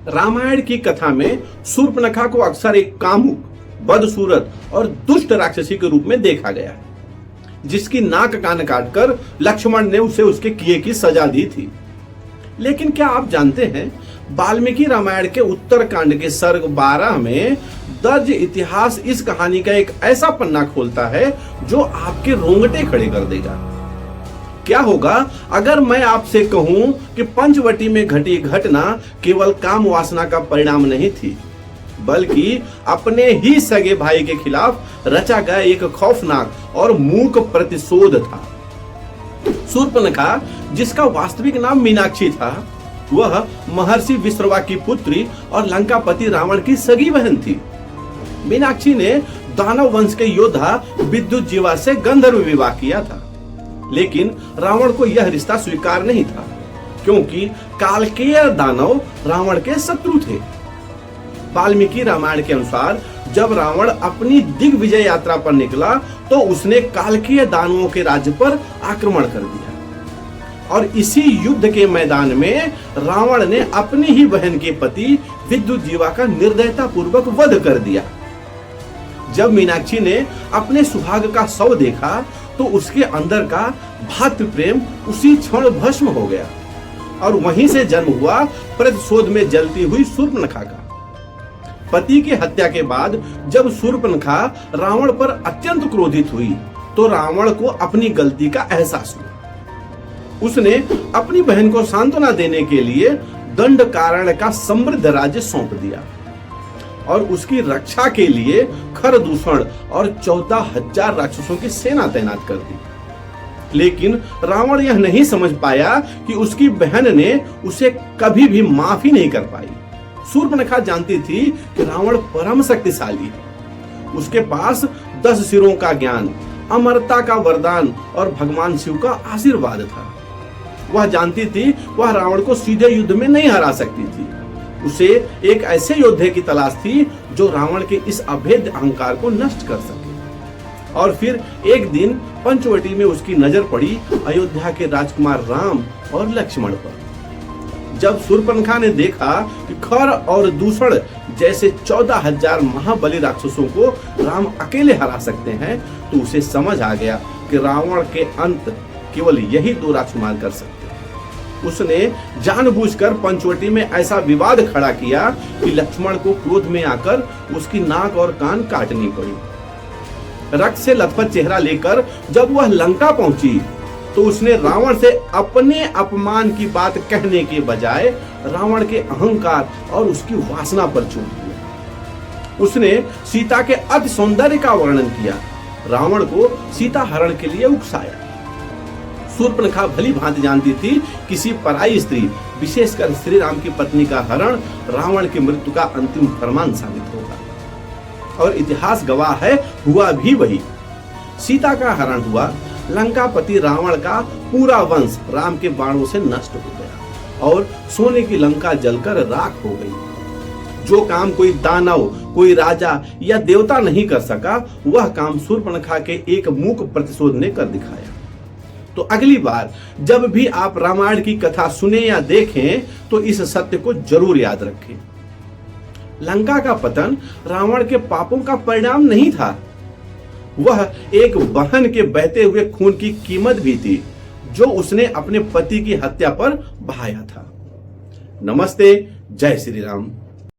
रामायण की कथा में शूर्पणखा को अक्सर एक कामुक, बदसूरत और दुष्ट राक्षसी के रूप में देखा गया है, जिसकी नाक कान काटकर लक्ष्मण ने उसे उसके किए की सजा दी थी। लेकिन क्या आप जानते हैं, वाल्मीकि रामायण के उत्तरकांड के सर्ग 12 में दर्ज इतिहास इस कहानी का एक ऐसा पन्ना खोलता है जो आपके रोंगटे खड़े कर देगा। क्या होगा अगर मैं आपसे कहूं कि पंचवटी में घटी घटना केवल काम वासना का परिणाम नहीं थी, बल्कि अपने ही सगे भाई के खिलाफ रचा गया एक खौफनाक और मूक प्रतिशोध था। शूर्पणखा, जिसका वास्तविक नाम मीनाक्षी था, वह महर्षि विश्रवा की पुत्री और लंकापति रावण की सगी बहन थी। मीनाक्षी ने दानव वंश के योद्धा विद्युजीवा से गंधर्व विवाह किया था, लेकिन रावण को यह रिश्ता स्वीकार नहीं था, क्योंकि कालकेय दानव रावण के शत्रु थे। वाल्मीकि रामायण के अनुसार जब रावण अपनी दिग्विजय यात्रा पर निकला तो उसने कालकेय दानवों के राज्य पर आक्रमण कर दिया, और इसी युद्ध के मैदान में रावण ने अपनी ही बहन के पति विद्युजीवा का निर्दयता पूर्वक वध कर दिया। जब मीनाक्षी ने अपने सुहाग का शव देखा तो उसके अंदर का भातृ प्रेम उसी क्षण भस्म हो गया, और वहीं से जन्म हुआ प्रतिशोध में जलती हुई शूर्पणखा का। पति की हत्या के बाद जब शूर्पणखा रावण पर अत्यंत क्रोधित हुई तो रावण को अपनी गलती का एहसास हुआ। उसने अपनी बहन को सांत्वना देने के लिए दंडकारण्य का समृद्ध राज्य सौंप दिया और उसकी रक्षा के लिए खरदूषण और 14,000 राक्षसों की सेना तैनात कर दी। लेकिन रावण यह नहीं समझ पाया कि उसकी बहन ने उसे कभी भी माफी नहीं कर पाई। शूर्पणखा जानती थी कि रावण परम शक्तिशाली है। उसके पास 10 सिरों का ज्ञान, अमरता का वरदान और भगवान शिव का आशीर्वाद था। वह जानती थी वह रावण को सीधे युद्ध में नहीं हरा सकती थी। उसे एक ऐसे योद्धे की तलाश थी जो रावण के इस अभेद्य अहंकार को नष्ट कर सके। और फिर एक दिन पंचवटी में उसकी नजर पड़ी अयोध्या के राजकुमार राम और लक्ष्मण पर। जब शूर्पणखा ने देखा कि खर और दूषण जैसे 14,000 महाबली राक्षसों को राम अकेले हरा सकते हैं, तो उसे समझ आ गया कि रावण के अंत केवल यही 2 राजकुमार कर सकते। उसने जानबूझकर पंचवटी में ऐसा विवाद खड़ा किया कि लक्ष्मण को क्रोध में आकर उसकी नाक और कान काटनी पड़ी। रक्त से लथपथ चेहरा लेकर जब वह लंका पहुंची तो उसने रावण से अपने अपमान की बात कहने के बजाय रावण के अहंकार और उसकी वासना पर जोर दिया। उसने सीता के अति सौंदर्य का वर्णन किया, रावण को सीता हरण के लिए उकसाया। शूर्पणखा भली भांति जानती थी किसी पराई स्त्री, विशेषकर श्री राम की पत्नी का हरण रावण की मृत्यु का अंतिम फरमान साबित होगा। और इतिहास गवाह है, हुआ भी वही। सीता का हरण हुआ, लंकापति रावण का पूरा वंश राम के बाणों से नष्ट हो गया और सोने की लंका जलकर राख हो गई। जो काम कोई दानव, कोई राजा या देवता नहीं कर सका, वह काम शूर्पणखा के एक मूक प्रतिशोध ने कर दिखाया। तो अगली बार जब भी आप रामायण की कथा सुने या देखें तो इस सत्य को जरूर याद रखें। लंका का पतन रावण के पापों का परिणाम नहीं था, वह एक बहन के बहते हुए खून की कीमत भी थी जो उसने अपने पति की हत्या पर बहाया था। नमस्ते, जय श्री राम।